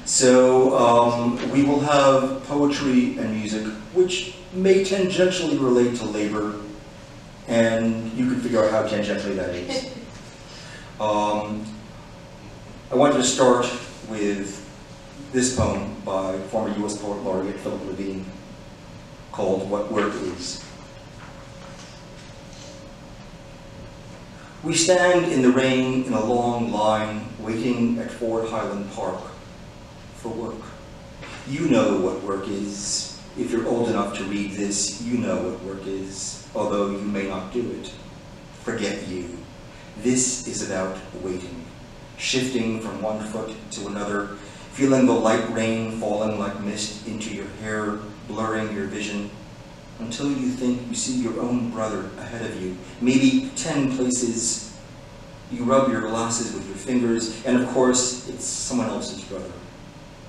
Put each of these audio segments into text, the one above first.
So we will have poetry and music, which may tangentially relate to labor, and you can figure out how tangentially that is. I wanted to start with this poem by former U.S. Poet Laureate Philip Levine called What Work Is. We stand in the rain in a long line waiting at Ford Highland Park for work. You know what work is. If you're old enough to read this, you know what work is, although you may not do it. Forget you. This is about waiting, shifting from one foot to another, feeling the light rain falling like mist into your hair, blurring your vision, until you think you see your own brother ahead of you, maybe 10 places. You rub your glasses with your fingers, and of course, it's someone else's brother.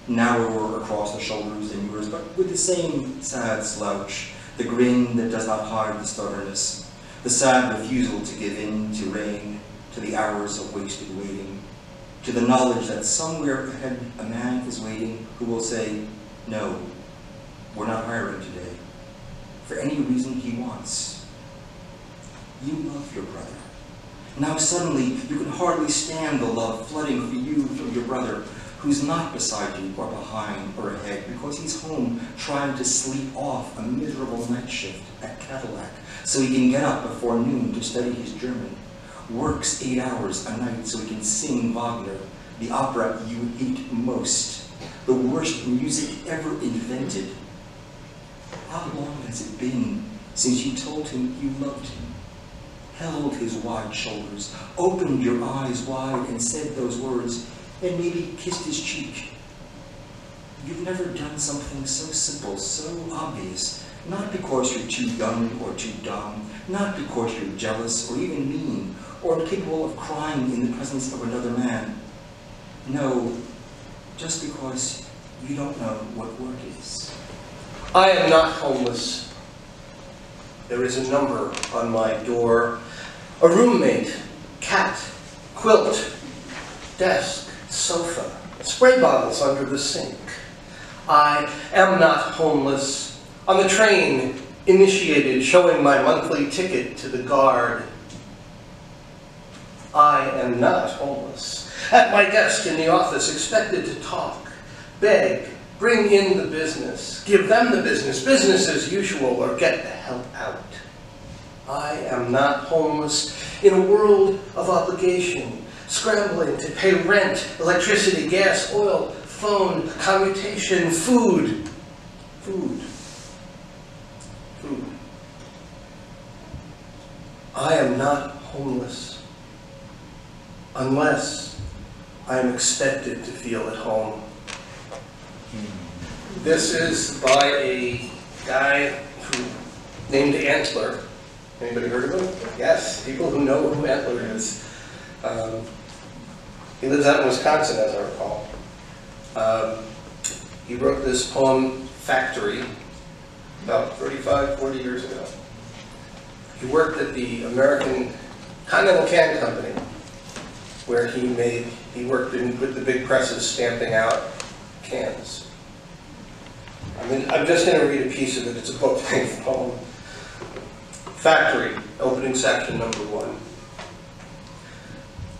Narrower across the shoulders than yours, but with the same sad slouch, the grin that does not hide the stubbornness, the sad refusal to give in to rain, to the hours of wasted waiting, to the knowledge that somewhere ahead a man is waiting who will say, no, we're not hiring today, for any reason he wants. You love your brother. Now suddenly you can hardly stand the love flooding for you from your brother, who's not beside you or behind or ahead, because he's home trying to sleep off a miserable night shift at Cadillac so he can get up before noon to study his German, works 8 hours a night so he can sing Wagner, the opera you hate most, the worst music ever invented. How long has it been since you told him you loved him, held his wide shoulders, opened your eyes wide and said those words, and maybe kissed his cheek? You've never done something so simple, so obvious, not because you're too young or too dumb, not because you're jealous or even mean, or capable of crying in the presence of another man. No, just because you don't know what work is. I am not homeless. There is a number on my door, a roommate, cat, quilt, desk, sofa, spray bottles under the sink. I am not homeless. On the train, initiated, showing my monthly ticket to the guard. I am not homeless. At my desk in the office, expected to talk, beg, bring in the business, give them the business, business as usual, or get the hell out. I am not homeless in a world of obligation, scrambling to pay rent, electricity, gas, oil, phone, commutation, food. I am not homeless unless I am expected to feel at home. This is by a guy named Antler. Anybody heard of him? Yes, people who know who Antler is. He lives out in Wisconsin, as I recall. He wrote this poem, Factory, about 35, 40 years ago. He worked at the American Continental Can Company, where he worked with the big presses stamping out cans. I'm just going to read a piece of it. It's a book-length poem. Factory, opening section number 1.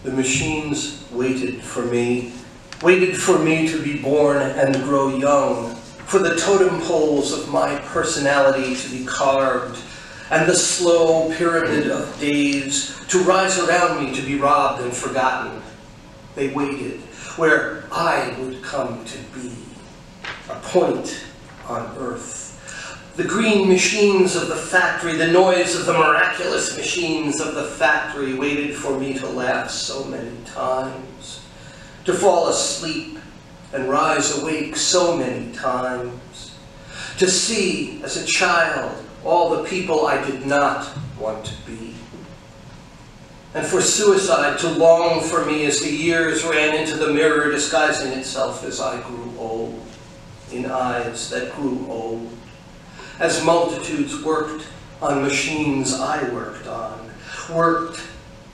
The machines waited for me to be born and grow young, for the totem poles of my personality to be carved, and the slow pyramid of days to rise around me to be robbed and forgotten. They waited where I would come to be, a point on earth. The green machines of the factory, the noise of the miraculous machines of the factory waited for me to laugh so many times, to fall asleep and rise awake so many times, to see as a child all the people I did not want to be, and for suicide to long for me as the years ran into the mirror, disguising itself as I grew old, in eyes that grew old. As multitudes worked on machines I worked on, worked,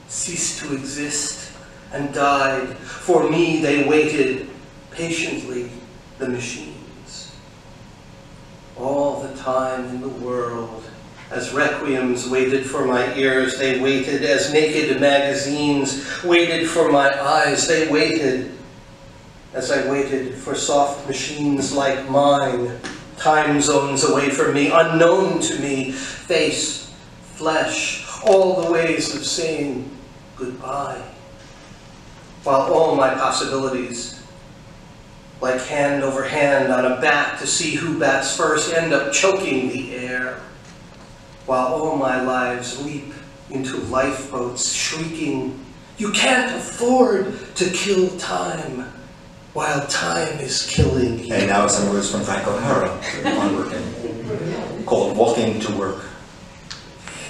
ceased to exist, and died. For me they waited, patiently the machines. All the time in the world, as requiems waited for my ears, they waited. As naked magazines waited for my eyes, they waited. As I waited for soft machines like mine, time zones away from me, unknown to me, face, flesh, all the ways of saying goodbye. While all my possibilities, like hand over hand on a bat to see who bats first, end up choking the air. While all my lives leap into lifeboats shrieking, "You can't afford to kill time," while time is killing you. And now some words from Frank O'Hara on working, called Walking to Work.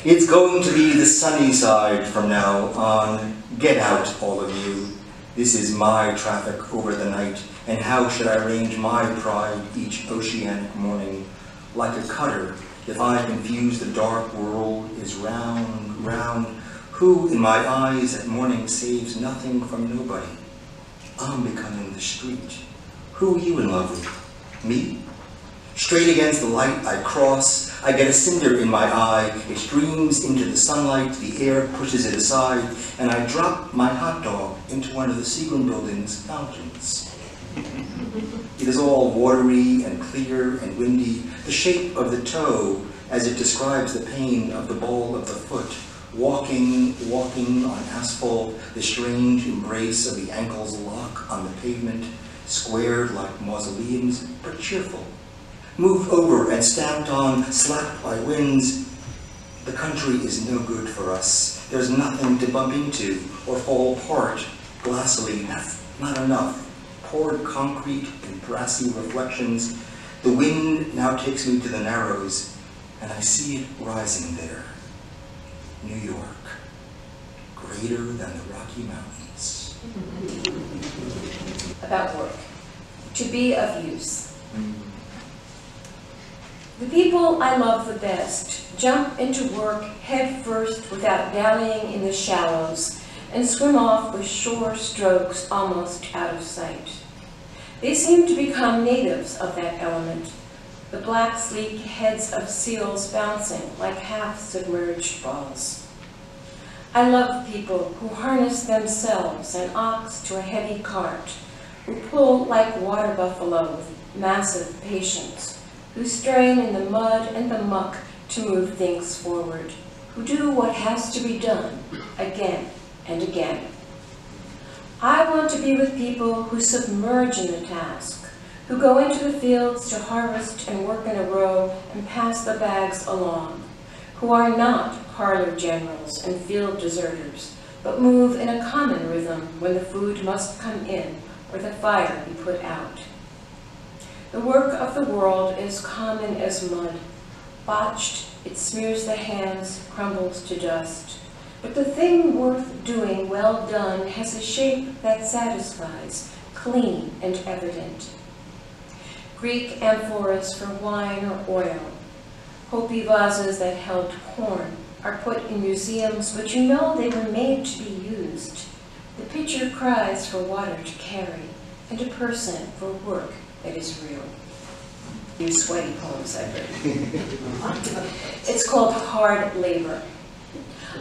It's going to be the sunny side from now on. Get out, all of you. This is my traffic over the night, and how should I arrange my pride each oceanic morning? Like a cutter, if I confuse the dark world is round, round, who in my eyes at morning saves nothing from nobody? I'm becoming the street. Who are you in love with? Me? Straight against the light I cross, I get a cinder in my eye, it streams into the sunlight, the air pushes it aside, and I drop my hot dog into one of the Seagram building's fountains. It is all watery and clear and windy, the shape of the toe as it describes the pain of the ball of the foot, walking on asphalt, the strange embrace of the ankle's lock on the pavement, squared like mausoleums, but cheerful. Moved over and stamped on, slapped by winds. The country is no good for us. There's nothing to bump into or fall apart. Glassily, that's not enough. Poured concrete and brassy reflections. The wind now takes me to the Narrows, and I see it rising there. New York, greater than the Rocky Mountains. About work. To be of use. The people I love the best jump into work head first without dallying in the shallows and swim off with shore strokes almost out of sight. They seem to become natives of that element, the black sleek heads of seals bouncing like half-submerged balls. I love people who harness themselves and ox to a heavy cart, who pull like water buffalo with massive patience, who strain in the mud and the muck to move things forward, who do what has to be done again and again. I want to be with people who submerge in the task, who go into the fields to harvest and work in a row and pass the bags along, who are not parlor generals and field deserters, but move in a common rhythm when the food must come in or the fire be put out. The work of the world is common as mud. Botched, it smears the hands, crumbles to dust. But the thing worth doing well done has a shape that satisfies, clean and evident. Greek amphoras for wine or oil, Hopi vases that held corn are put in museums, but you know they were made to be used. The pitcher cries for water to carry, and a person for work that is real. These sweaty poems I've written. It's called Hard Labor.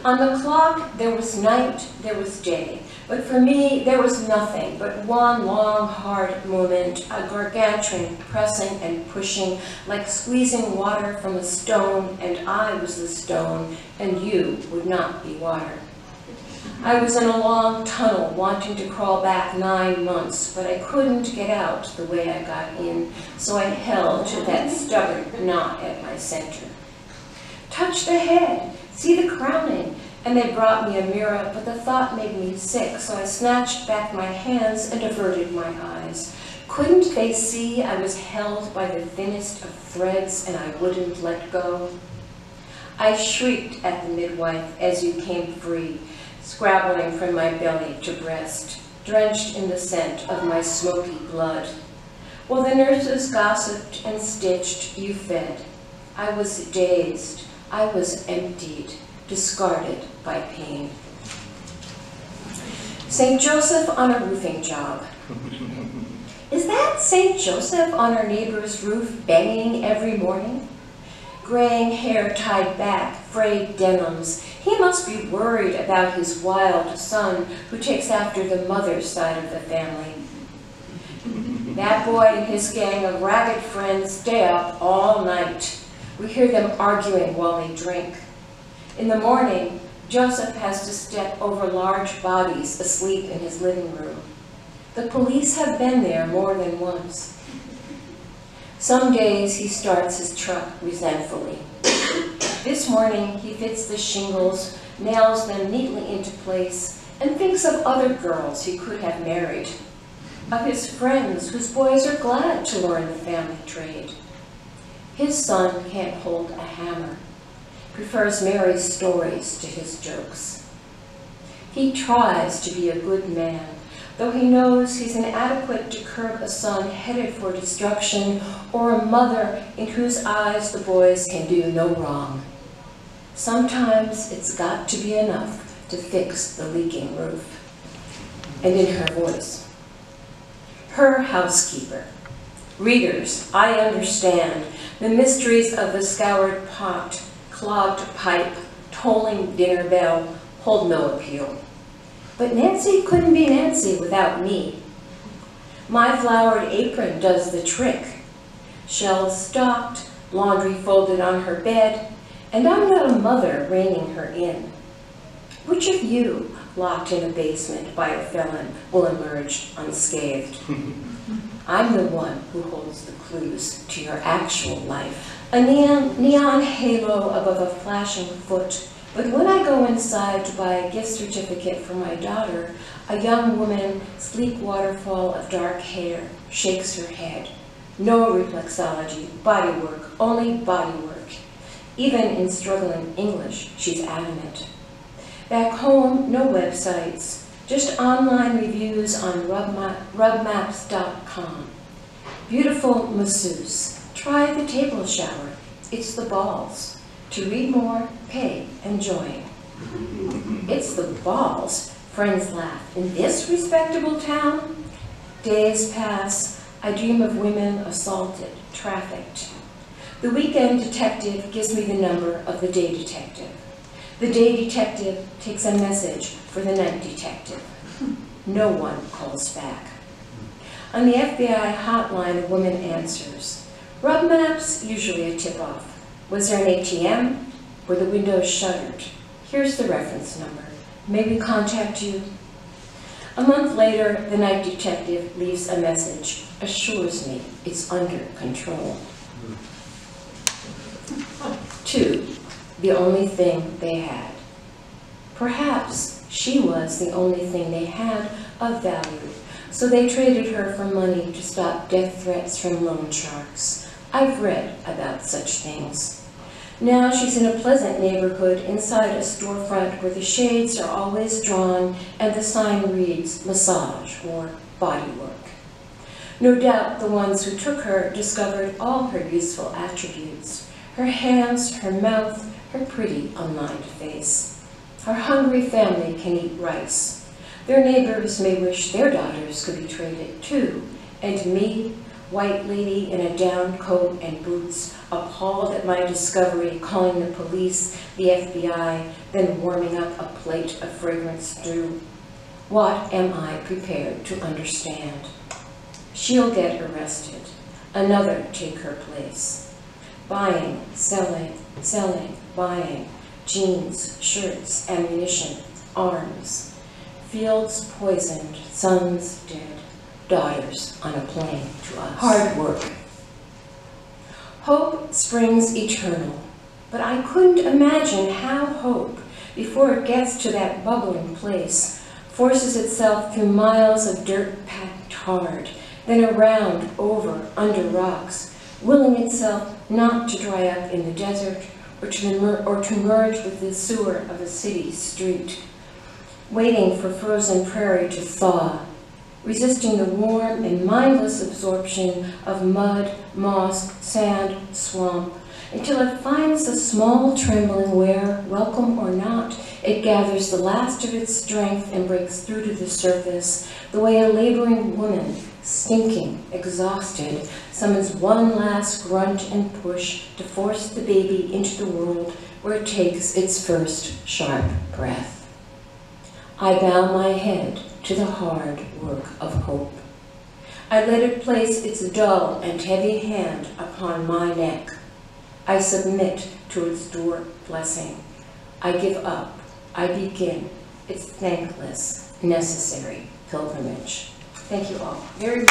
On the clock, there was night, there was day. But for me, there was nothing but one long, hard moment, a gargantuan pressing and pushing, like squeezing water from a stone, and I was the stone, and you would not be water. I was in a long tunnel wanting to crawl back 9 months, but I couldn't get out the way I got in, so I held to that stubborn knot at my center. Touch the head, see the crowning, and they brought me a mirror, but the thought made me sick, so I snatched back my hands and averted my eyes. Couldn't they see I was held by the thinnest of threads and I wouldn't let go? I shrieked at the midwife as you came free, scrabbling from my belly to breast, drenched in the scent of my smoky blood. While the nurses gossiped and stitched, you fed. I was dazed, I was emptied, discarded by pain. St. Joseph on a roofing job. Is that St. Joseph on our neighbor's roof banging every morning? Graying hair tied back, frayed denims. He must be worried about his wild son who takes after the mother's side of the family. That boy and his gang of ragged friends stay up all night. We hear them arguing while they drink. In the morning, Joseph has to step over large bodies asleep in his living room. The police have been there more than once. Some days he starts his truck resentfully. This morning he fits the shingles, nails them neatly into place, and thinks of other girls he could have married, of his friends whose boys are glad to learn the family trade. His son can't hold a hammer, prefers Mary's stories to his jokes. He tries to be a good man, though he knows he's inadequate to curb a son headed for destruction or a mother in whose eyes the boys can do no wrong. Sometimes it's got to be enough to fix the leaking roof. And in her voice, her housekeeper. Readers, I understand the mysteries of the scoured pot, clogged pipe, tolling dinner bell hold no appeal. But Nancy couldn't be Nancy without me. My flowered apron does the trick. Shelves stocked, laundry folded on her bed, and I'm not a mother reining her in. Which of you, locked in a basement by a felon, will emerge unscathed? I'm the one who holds the clues to your actual life. A neon halo above a flashing foot. But when I go inside to buy a gift certificate for my daughter, a young woman, sleek waterfall of dark hair, shakes her head. No reflexology, bodywork, only bodywork. Even in struggling English, she's adamant. Back home, no websites, just online reviews on rubmaps.com. Beautiful masseuse. Try the table shower. It's the balls. To read more, pay and join. It's the balls, friends laugh. In this respectable town? Days pass, I dream of women assaulted, trafficked. The weekend detective gives me the number of the day detective. The day detective takes a message for the night detective. No one calls back. On the FBI hotline, a woman answers. Rub maps, usually a tip-off. Was there an ATM? Were the windows shuttered? Here's the reference number. May we contact you? A month later, the night detective leaves a message, assures me it's under control. 2, the only thing they had. Perhaps she was the only thing they had of value, so they traded her for money to stop death threats from loan sharks. I've read about such things. Now she's in a pleasant neighborhood inside a storefront where the shades are always drawn and the sign reads massage or bodywork. No doubt the ones who took her discovered all her useful attributes. Her hands, her mouth, her pretty unlined face. Her hungry family can eat rice. Their neighbors may wish their daughters could be traded too. And me, white lady in a down coat and boots, appalled at my discovery, calling the police, the FBI, then warming up a plate of fragrance stew. What am I prepared to understand? She'll get arrested. Another take her place. Buying, selling, buying. Jeans, shirts, ammunition, arms. Fields poisoned, sons dead. Daughters on a plane to us. Hard work. Hope springs eternal, but I couldn't imagine how hope, before it gets to that bubbling place, forces itself through miles of dirt packed hard, then around, over, under rocks, willing itself not to dry up in the desert or to merge with the sewer of a city street, waiting for frozen prairie to thaw, resisting the warm and mindless absorption of mud, moss, sand, swamp, until it finds the small trembling where, welcome or not, It gathers the last of its strength and breaks through to the surface, the way a laboring woman, stinking, exhausted, summons one last grunt and push to force the baby into the world where it takes its first sharp breath. I bow my head to the hard work of hope. I let it place its dull and heavy hand upon my neck. I submit to its door blessing. I give up. I begin its thankless, necessary pilgrimage. Thank you all very much.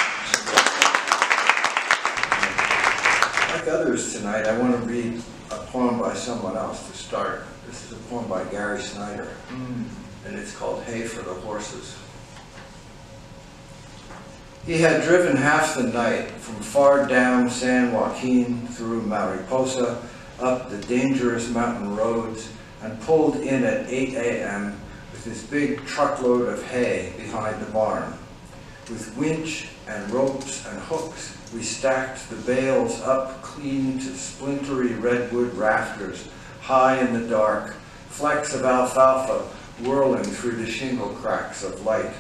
Like others tonight, I want to read a poem by someone else to start. This is a poem by Gary Snyder, and it's called Hay for the Horses. He had driven half the night from far down San Joaquin through Mariposa, up the dangerous mountain roads, and pulled in at 8 a.m. with his big truckload of hay behind the barn. With winch and ropes and hooks, we stacked the bales up clean to splintery redwood rafters, high in the dark, flecks of alfalfa whirling through the shingle cracks of light,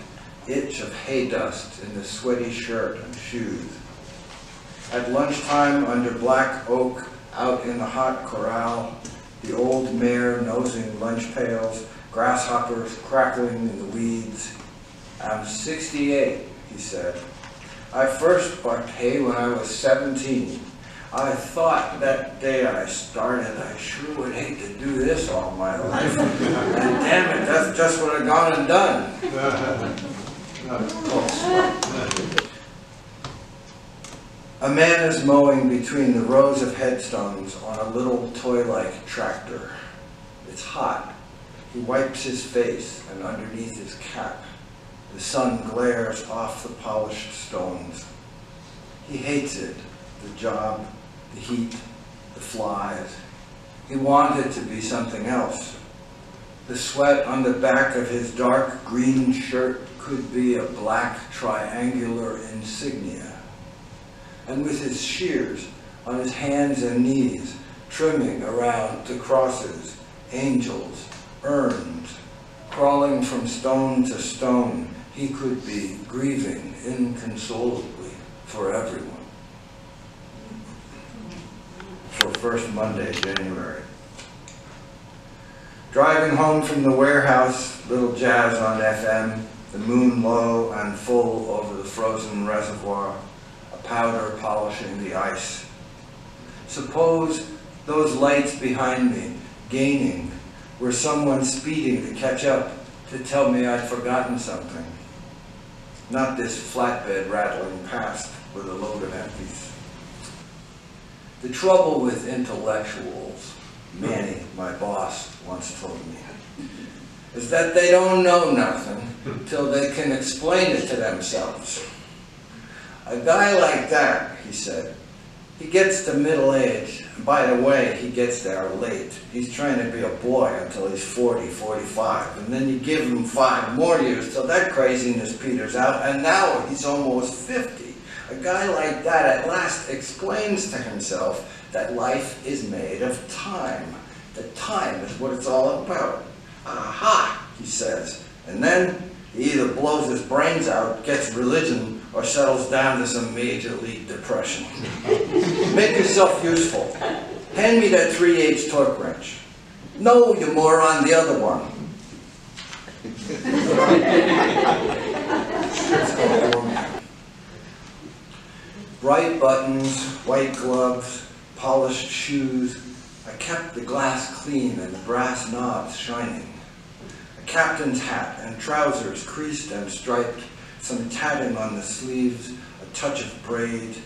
itch of hay dust in the sweaty shirt and shoes. At lunchtime, under black oak, out in the hot corral, the old mare nosing lunch pails, grasshoppers crackling in the weeds. I'm 68, he said. I first bucked hay when I was 17. I thought that day I started, I sure would hate to do this all my life. And damn it, that's just what I've gone and done. A man is mowing between the rows of headstones on a little toy-like tractor. It's hot. He wipes his face and underneath his cap. The sun glares off the polished stones. He hates it, the job, the heat, the flies. He wanted to be something else. The sweat on the back of his dark green shirt could be a black triangular insignia. And with his shears on his hands and knees, trimming around the crosses, angels, urns, crawling from stone to stone, he could be grieving inconsolably for everyone. For first Monday, January. Driving home from the warehouse, little jazz on FM, the moon low and full over the frozen reservoir, a powder polishing the ice. Suppose those lights behind me, gaining, were someone speeding to catch up, to tell me I'd forgotten something. Not this flatbed rattling past with a load of empties. The trouble with intellectuals, Manny, my boss, once told me, is that they don't know nothing till they can explain it to themselves. A guy like that, he said, he gets to middle age, and by the way, he gets there late. He's trying to be a boy until he's 40, 45, and then you give him 5 more years till that craziness peters out, and now he's almost 50. A guy like that at last explains to himself that life is made of time. That time is what it's all about. Aha, he says. And then he either blows his brains out, gets religion, or settles down to some major league depression. Make yourself useful. Hand me that 3/8 torque wrench. No, you moron, the other one. Bright buttons, white gloves, polished shoes. I kept the glass clean and the brass knobs shining. A captain's hat and trousers creased and striped, some tatting on the sleeves, a touch of braid.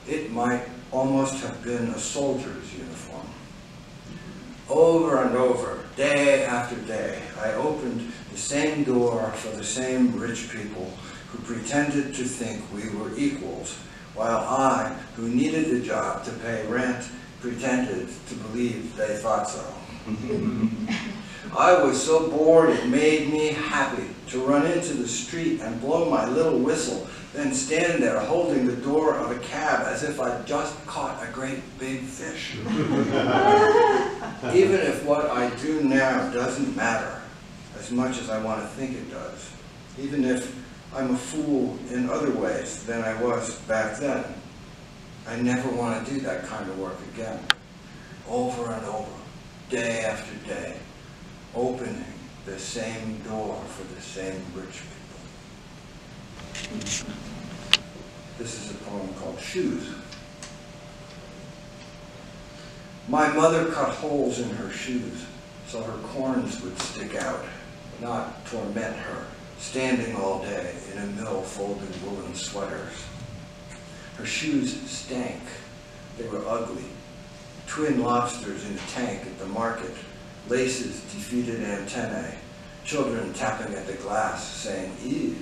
It might almost have been a soldier's uniform. Over and over, day after day, I opened the same door for the same rich people who pretended to think we were equals, while I, who needed the job to pay rent, pretended to believe they thought so. I was so bored it made me happy to run into the street and blow my little whistle, then stand there holding the door of a cab as if I'd just caught a great big fish. Even if what I do now doesn't matter, as much as I want to think it does, even if I'm a fool in other ways than I was back then. I never want to do that kind of work again. Over and over, day after day, opening the same door for the same rich people. This is a poem called Shoes. My mother cut holes in her shoes so her corns would stick out, not torment her, standing all day in a mill folding woolen sweaters. Her shoes stank. They were ugly. Twin lobsters in a tank at the market, laces, defeated antennae, children tapping at the glass saying, ew.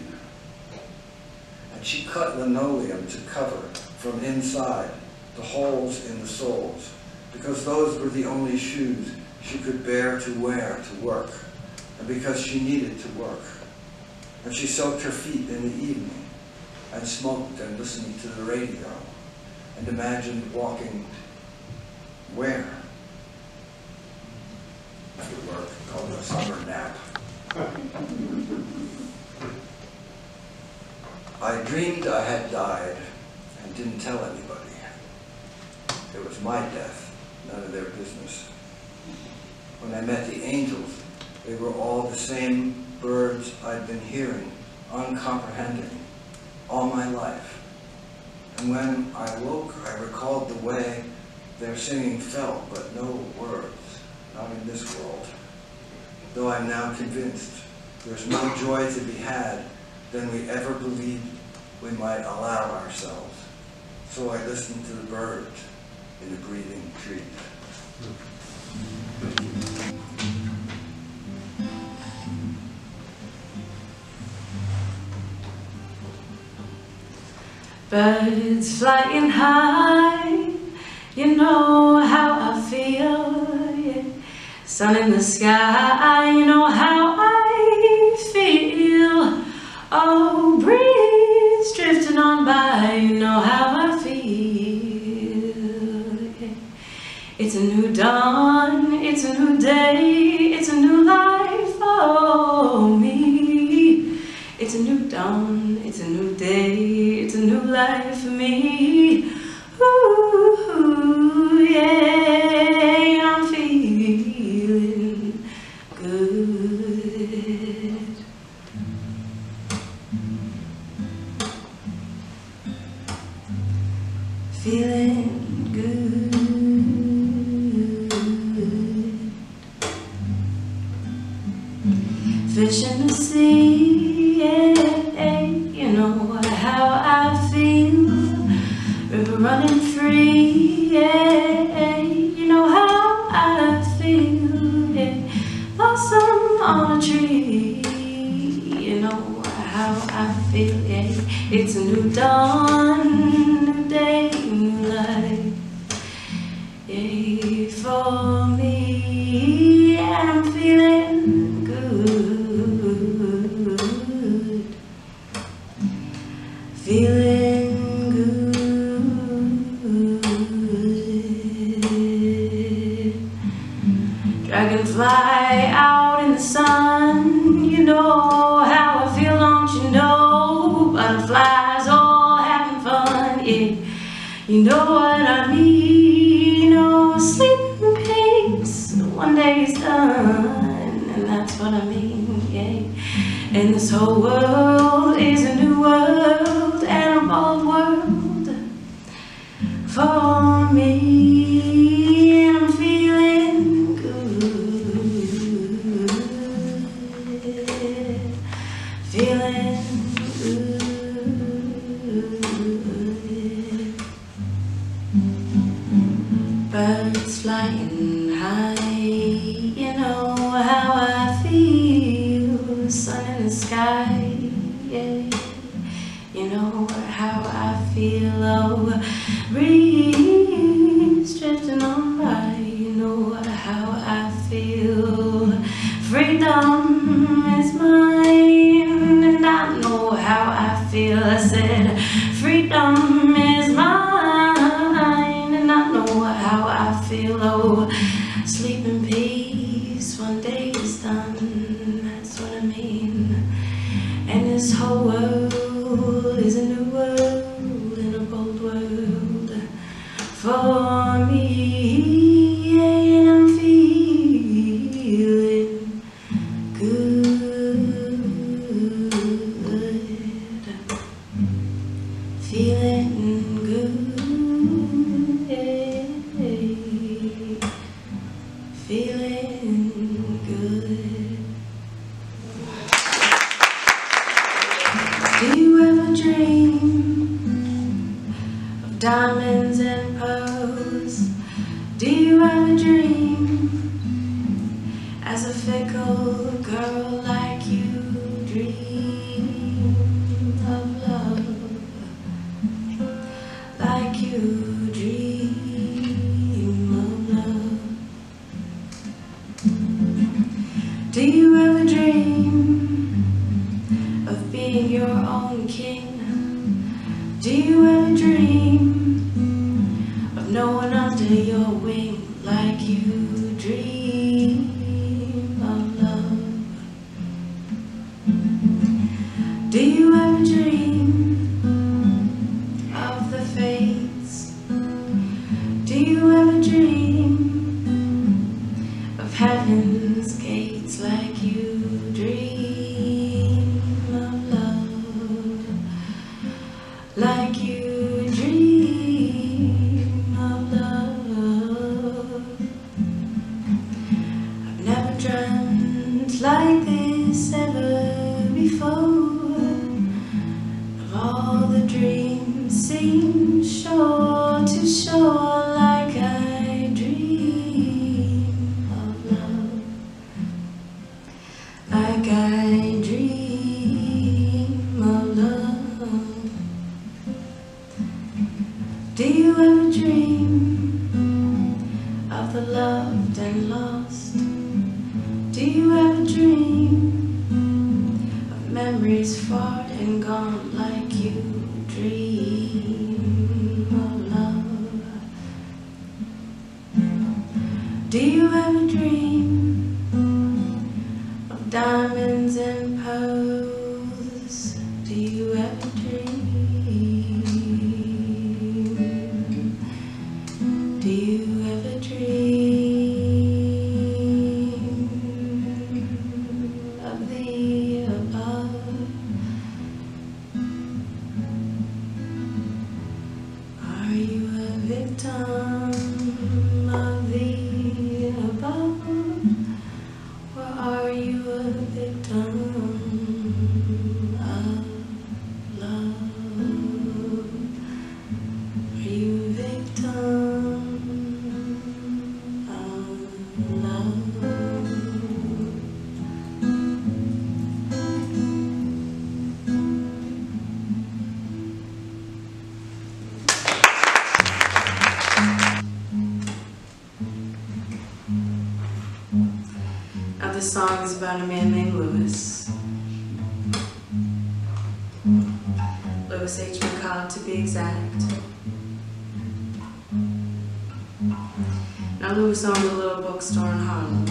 And she cut linoleum to cover, from inside, the holes in the soles, because those were the only shoes she could bear to wear to work, and because she needed to work. And she soaked her feet in the evening, and smoked and listened to the radio, and imagined walking where? After work, called a summer nap. I dreamed I had died and didn't tell anybody. It was my death, none of their business. When I met the angels, they were all the same birds I'd been hearing, uncomprehending, all my life. And when I woke, I recalled the way their singing felt, but no words, not in this world. Though I'm now convinced there's more joy to be had than we ever believed we might allow ourselves. So I listened to the birds in the breathing trees. Birds flying high, you know how I feel, yeah. Sun in the sky, you know how I feel. Oh, breeze drifting on by, you know how I feel, yeah. It's a new dawn, it's a new day, it's a new life for me. It's a new dawn, it's a new day, it's a new life for me. Ooh, yeah, I'm feeling good. Feeling good. Fish in the sea, yeah, you know how I feel. River running free, yeah, you know how I feel, yeah. Blossom on a tree, you know how I feel, yeah. It's a new dawn, new day, new life, yeah, for me, and I'm feeling good, feeling dragonfly out in the sun, you know how I feel, don't you know? Butterflies all having fun, yeah. You know what I mean, you know, sleep in peace, one day is done, and that's what I mean, yeah. And this whole world is a new world, and a bold world for me, and I'm feeling good, feeling good. Birds flying high, you know how I feel. Sun in the sky, yeah, you know how I feel. Oh, breeze drifting on by, you know how I feel. Freedom is mine, and I know how I feel. I said, freedom is mine, and I know how I feel. Oh, sleep in peace, one day is done, that's And this whole world is a new world and a bold world for me. And I'm feeling good, feeling good, feeling good. Do you ever dream of diamonds and pearls? Do you ever dream as a fickle girl like you dream of love, like you dream of love? Do you ever dream of being your own king? Do you ever dream of no one under your wing like you dream of love? Do you ever dream of the fates? Do you ever dream of heaven's gates like you dream of love, like you dream of love? I've never dreamt like this ever before. Of all the dreams seem sure to shore like I dream of love, like I dream of love. Do you ever dream of the loved and lost? Do you ever dream of memories far and gone like you dream of love? Do you ever dream of diamonds and pearls? Do you ever dream? Do you ever dream of the above? Are you a victim of the above? Or are you a victim of love? Are you a victim of love? Now this song is about a man named Lewis. Lewis H. McCobb, to be exact. Now Lewis owned a little bookstore in Harlem.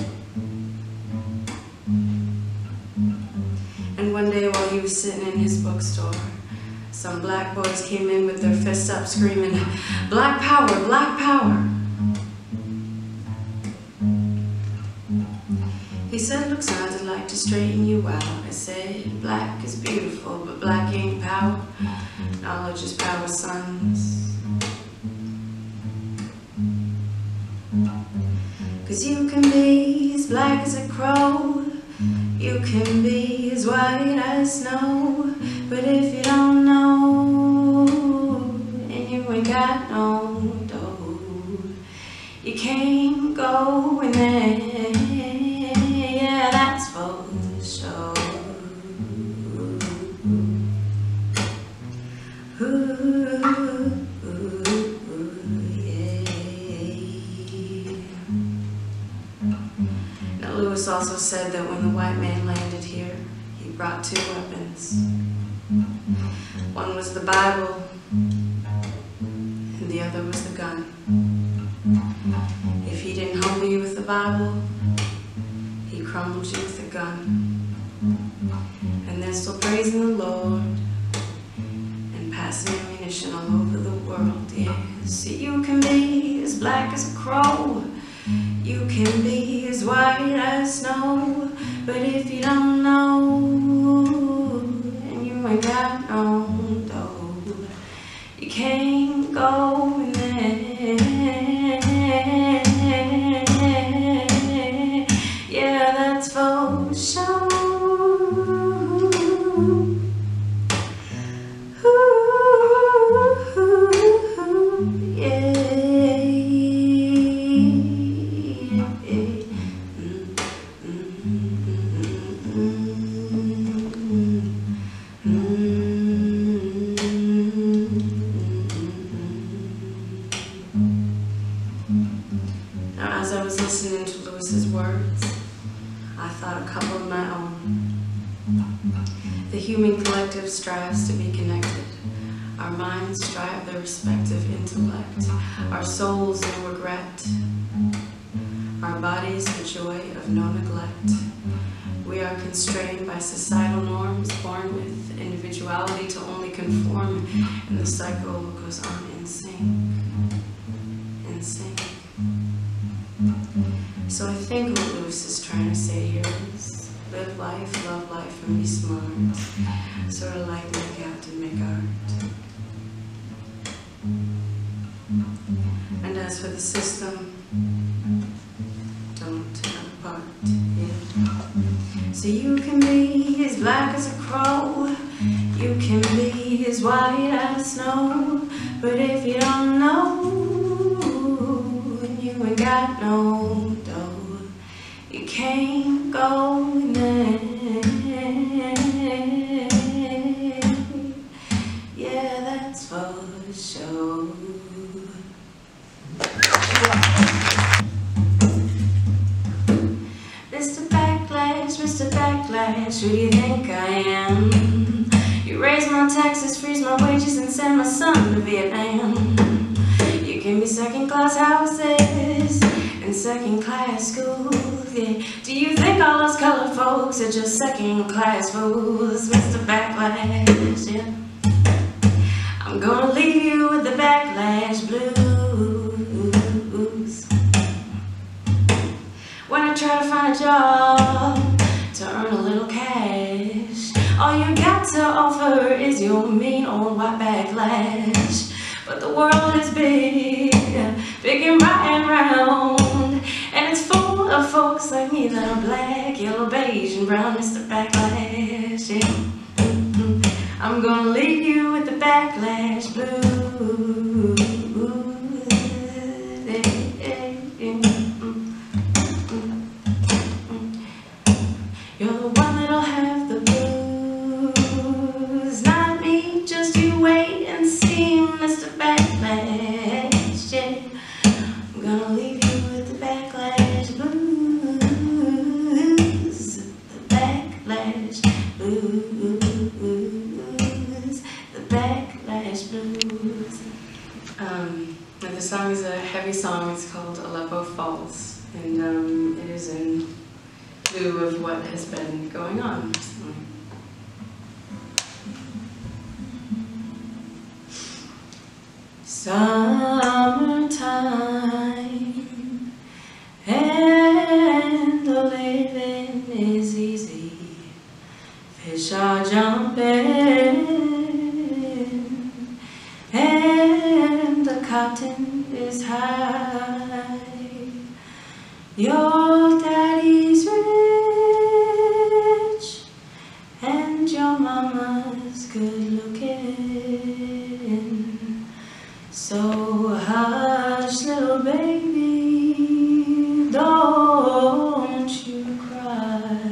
And one day while he was sitting in his bookstore, some black boys came in with their fists up screaming, "Black power, black power." He said, "Look, son, I'd like to straighten you out." I said, "Black is beautiful, but black ain't power. Knowledge is power, sons. 'Cause you can be as black as a crow, you can be as white as snow, but if you don't know, and you ain't got no dough, you can't go in there. Yeah, that's for sure." Now Lewis also said that when the white man landed here, he brought two weapons. One was the Bible, and the other was the gun. If he didn't humble you with the Bible, he crumbled you with the gun. And they're still praising the Lord and passing ammunition all over the world. Yeah, see, you can be as black as a crow, you can be as white as snow, but if you don't know and you ain't got no dough, you can't go in there. Yeah, that's for sure. Now, as I was listening to Lewis's words, I thought a couple of my own. The human collective strives to be connected. Our minds strive their respective intellect. Our souls no regret. Our bodies the joy of no neglect. We are constrained by societal norms, born with individuality to only conform, and the cycle goes on in sync. In sync. So I think what Lewis is trying to say here is live life, love life, and be smart. Sort of like make out and make art. And as for the system, don't tear apart it. So you can be as black as a crow, you can be as white as snow, but if you don't know and you ain't got no dough, you can't go in there. Yeah, that's for sure. Mr. Backlash, who do you think I am? You raise my taxes, freeze my wages, and send my son to Vietnam. You give me second-class houses and second-class schools, yeah. Do you think all us colored folks are just second-class fools, Mr. Backlash, yeah? I'm gonna leave you with the backlash blues. When I try to find a job to earn a little cash, all you got to offer is your mean old white backlash. But the world is big, big and right and round, and it's full of folks like me that are black, yellow, beige, and brown, Mr. Backlash, yeah. I'm gonna leave you with the backlash blues. You're the one that'll have the blues, not me, just you wait and see, Mr. Backlash, yeah. I'm gonna leave you with the backlash blues, the backlash blues, the backlash blues. And the song is a heavy song, it's called Aleppo Falls, and it is in lieu of what has been going on recently. Summertime and the living is easy. Fish are jumping and the cotton is high. Your daddy's rich and your mama's good looking. So hush, little baby, don't you cry.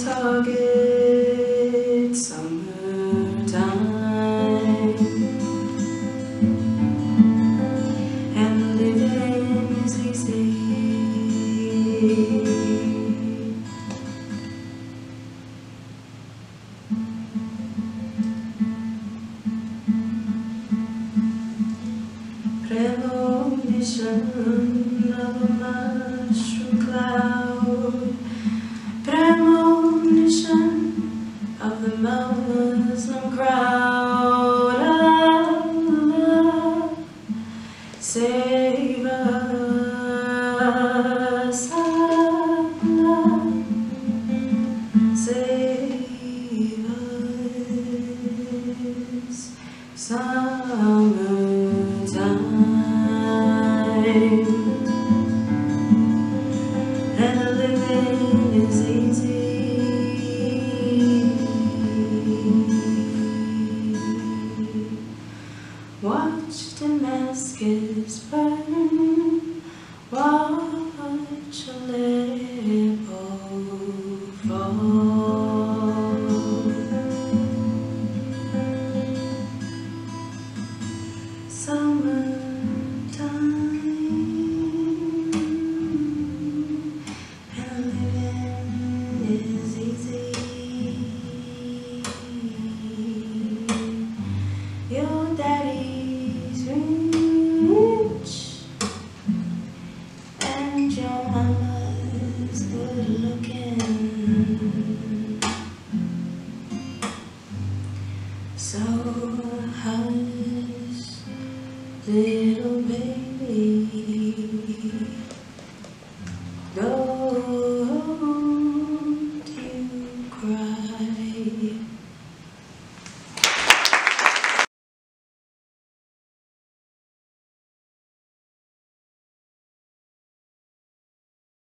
target, summertime, and living is easy. Premonition of a mushroom cloud, premonition of the Muslim crowd. Allah, save us, Allah, save us, summertime, and living is easy. Watch Damascus burn, watch a